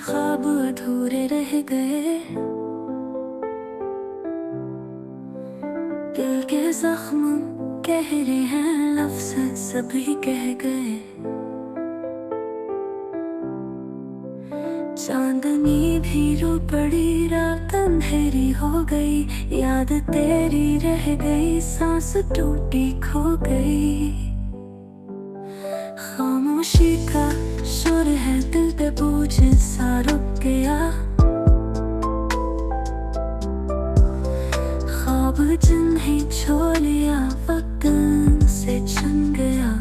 ख्वाब अधूरे रह गए, दिल के जख्म कह रहे हैं, लफ्ज़ सभी कह गए। चांदनी भी रो पड़ी, रात अंधेरी हो गई, याद तेरी रह गई, सांस टूटी खो गई। खामोशी का सुर है, दिल पे बोझ सा रुक गया। ख्वाब जिन्हें छोड़ लिया, वक्त से छन गया।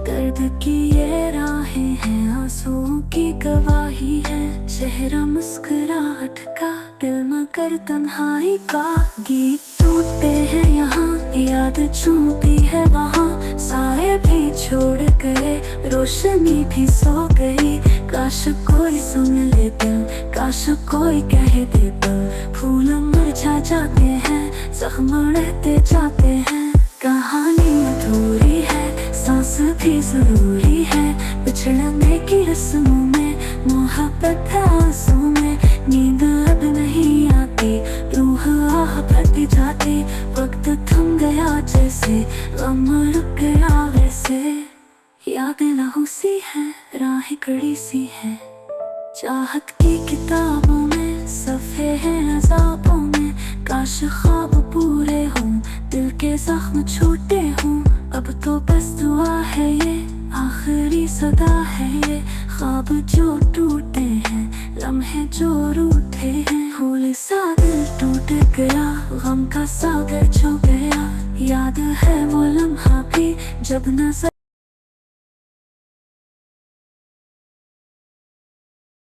दर्द की ये राहें हैं, आंसुओं की गवाही है, चेहरा मुस्कुराहट का, दिल मगर तन्हाई का। गीत टूटते हैं यहाँ, याद चूमती है वहाँ, साए भी छोड़ गए, रोशनी भी सो गई। काश कोई सुन ले दिल, काश कोई कह दे दिल। फूल मुरझा जाते हैं, जख्म रहते जाते हैं, कहानी अधूरी है, सांस भी जरूरी है। बिछड़ने की रस्मों में, मोहब्बत है आंसू में, नींद अब नहीं आती, रूह आह भरती जाती। वक्त थम गया जैसे, गम रुक गया वैसे। यादें लहू सी है, राहें कड़ी सी है, चाहत की किताबों में, सफ़े हैं अज़ाबों में। काश ख्वाब पूरे हों, दिल के जख्म छूटे हों। अब तो बस दुआ है ये, आखिरी सदा है ये। ख्वाब जो टूटे हैं, लम्हे जो रूठे हैं, फूल सा दिल टूट गया, गम का सागर छू गया। याद है वो लम्हा भी, जब नजर